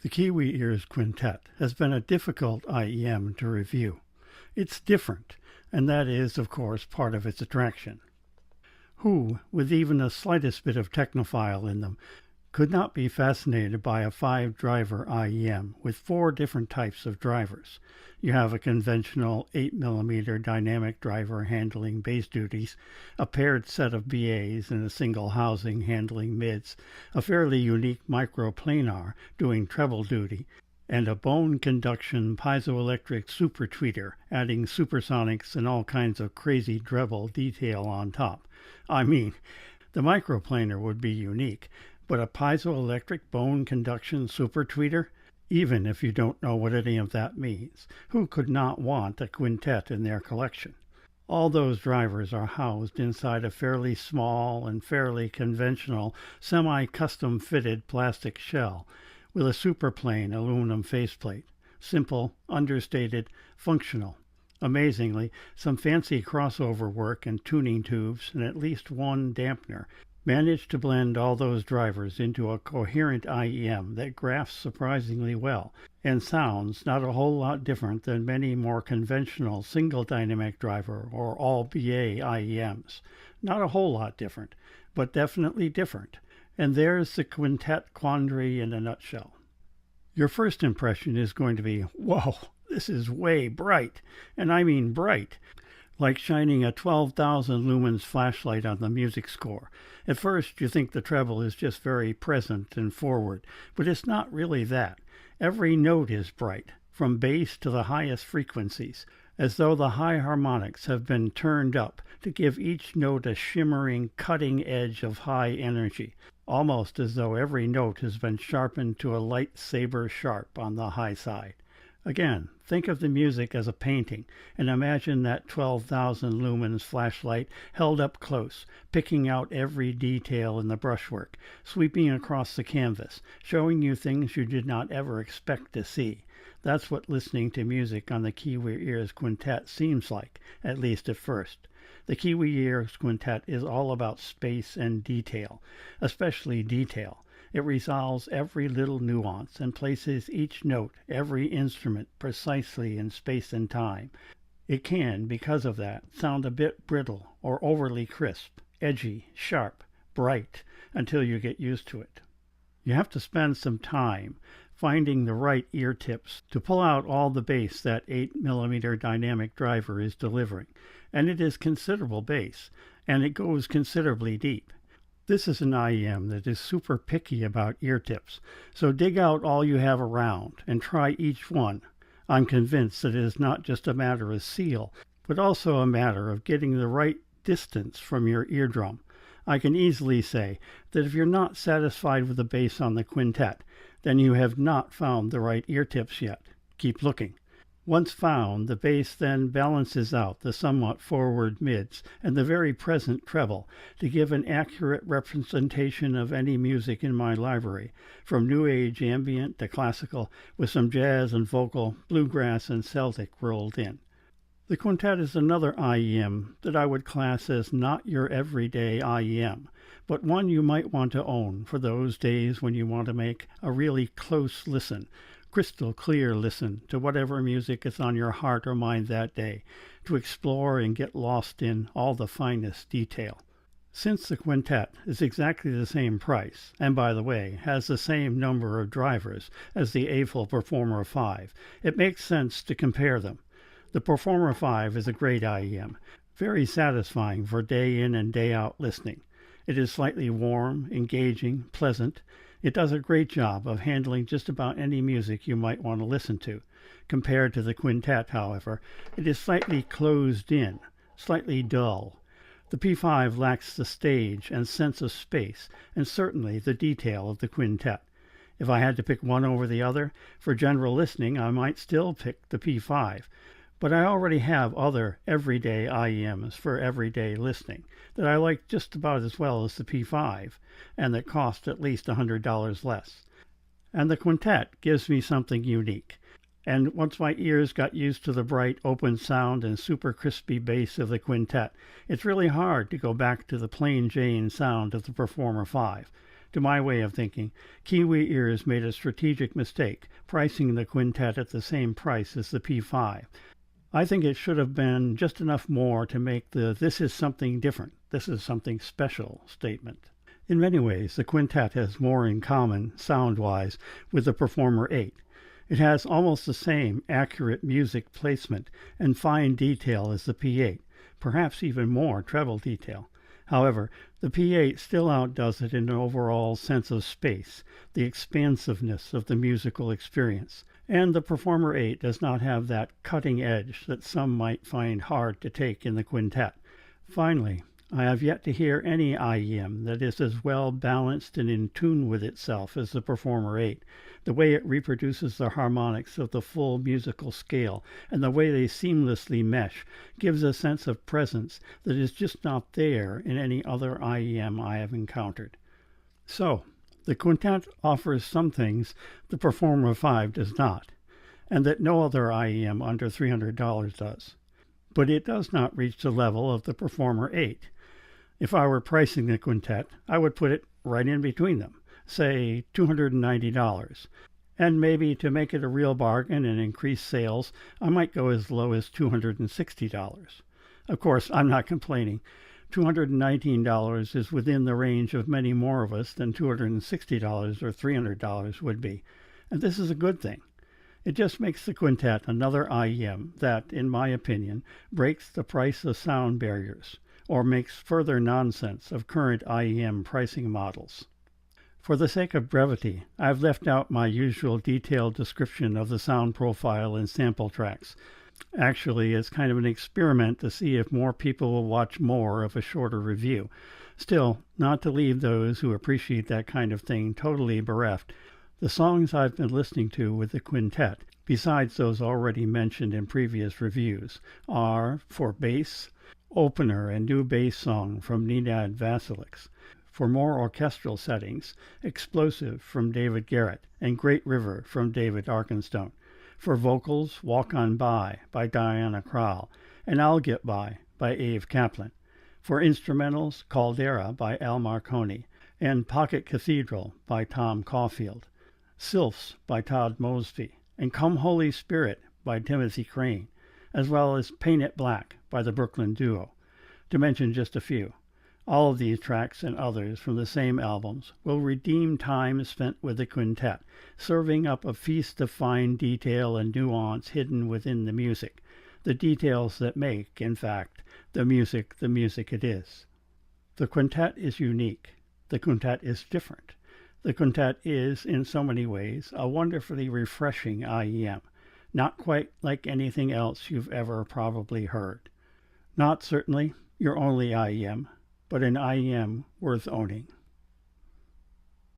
The Kiwi Ears Quintet has been a difficult IEM to review. It's different, and that is, of course, part of its attraction. Who, with even the slightest bit of technophile in them, could not be fascinated by a 5-driver IEM with 4 different types of drivers? You have a conventional 8mm dynamic driver handling bass duties, a paired set of BAs in a single housing handling mids, a fairly unique microplanar doing treble duty, and a bone conduction piezoelectric super tweeter adding supersonics and all kinds of crazy treble detail on top. I mean, the microplanar would be unique, but a piezoelectric bone conduction super tweeter? Even if you don't know what any of that means, who could not want a quintet in their collection? All those drivers are housed inside a fairly small and fairly conventional semi-custom fitted plastic shell with a superplane aluminum faceplate. Simple, understated, functional. Amazingly, some fancy crossover work and tuning tubes and at least one dampener managed to blend all those drivers into a coherent IEM that graphs surprisingly well and sounds not a whole lot different than many more conventional single dynamic driver or all BA IEMs. Not a whole lot different, but definitely different. And there's the quintet quandary in a nutshell. Your first impression is going to be, whoa, this is way bright, and I mean bright. Like shining a 12,000 lumens flashlight on the music score. At first you think the treble is just very present and forward, but it's not really that. Every note is bright, from bass to the highest frequencies, as though the high harmonics have been turned up to give each note a shimmering, cutting edge of high energy, almost as though every note has been sharpened to a lightsaber sharp on the high side. Again, think of the music as a painting, and imagine that 12,000 lumens flashlight held up close, picking out every detail in the brushwork, sweeping across the canvas, showing you things you did not ever expect to see. That's what listening to music on the Kiwi Ears Quintet seems like, at least at first. The Kiwi Ears Quintet is all about space and detail, especially detail. It resolves every little nuance and places each note, every instrument, precisely in space and time. It can, because of that, sound a bit brittle or overly crisp, edgy, sharp, bright, until you get used to it. You have to spend some time finding the right ear tips to pull out all the bass that 8mm dynamic driver is delivering, and it is considerable bass, and it goes considerably deep. This is an IEM that is super picky about ear tips, so dig out all you have around and try each one. I'm convinced that it is not just a matter of seal, but also a matter of getting the right distance from your eardrum. I can easily say that if you're not satisfied with the bass on the quintet, then you have not found the right ear tips yet. Keep looking. Once found, the bass then balances out the somewhat forward mids and the very present treble to give an accurate representation of any music in my library, from New Age ambient to classical, with some jazz and vocal, bluegrass and Celtic rolled in. The quintet is another IEM that I would class as not your everyday IEM, but one you might want to own for those days when you want to make a really close listen, crystal clear listen to whatever music is on your heart or mind that day, to explore and get lost in all the finest detail. Since the quintet is exactly the same price, and by the way, has the same number of drivers as the AFL Performer 5, it makes sense to compare them. The Performer 5 is a great IEM, very satisfying for day in and day out listening. It is slightly warm, engaging, pleasant. It does a great job of handling just about any music you might want to listen to. Compared to the quintet, however, it is slightly closed in, slightly dull. The P5 lacks the stage and sense of space, and certainly the detail of the quintet. If I had to pick one over the other, for general listening I might still pick the P5. But I already have other everyday IEMs for everyday listening that I like just about as well as the P5, and that cost at least $100 less. And the quintet gives me something unique. And once my ears got used to the bright, open sound and super crispy bass of the quintet, it's really hard to go back to the plain Jane sound of the Performer 5. To my way of thinking, Kiwi Ears made a strategic mistake, pricing the quintet at the same price as the P5. I think it should have been just enough more to make the "this is something different, this is something special" statement. In many ways, the quintet has more in common, sound-wise, with the Performer 8. It has almost the same accurate music placement and fine detail as the P8, perhaps even more treble detail. However, the P8 still outdoes it in an overall sense of space, the expansiveness of the musical experience, and the Performer 8 does not have that cutting edge that some might find hard to take in the quintet. Finally, I have yet to hear any IEM that is as well balanced and in tune with itself as the Performer 8. The way it reproduces the harmonics of the full musical scale and the way they seamlessly mesh gives a sense of presence that is just not there in any other IEM I have encountered. So, the quintet offers some things the Performer 5 does not, and that no other IEM under $300 does. But it does not reach the level of the Performer 8. If I were pricing the quintet, I would put it right in between them, say $290. And maybe to make it a real bargain and increase sales, I might go as low as $260. Of course, I'm not complaining. $219 is within the range of many more of us than $260 or $300 would be. And this is a good thing. It just makes the quintet another IEM that, in my opinion, breaks the price of sound barriers, or makes further nonsense of current IEM pricing models. For the sake of brevity, I have left out my usual detailed description of the sound profile and sample tracks. Actually, it's kind of an experiment to see if more people will watch more of a shorter review. Still, not to leave those who appreciate that kind of thing totally bereft, the songs I've been listening to with the quintet, besides those already mentioned in previous reviews, are, for bass, Opener and New Bass Song from Nenad Vasilix. For more orchestral settings, Explosive from David Garrett and Great River from David Arkenstone. For vocals, Walk On By Diana Krall and I'll Get By Ave Kaplan. For instrumentals, Caldera by Al Marconi and Pocket Cathedral by Tom Caulfield. Sylphs by Todd Mosby and Come Holy Spirit by Timothy Crane, as well as Paint It Black by the Brooklyn Duo, to mention just a few. All of these tracks and others from the same albums will redeem time spent with the quintet, serving up a feast of fine detail and nuance hidden within the music, the details that make, in fact, the music it is. The quintet is unique. The quintet is different. The quintet is, in so many ways, a wonderfully refreshing IEM, not quite like anything else you've ever probably heard. Not certainly your only IEM, but an IEM worth owning.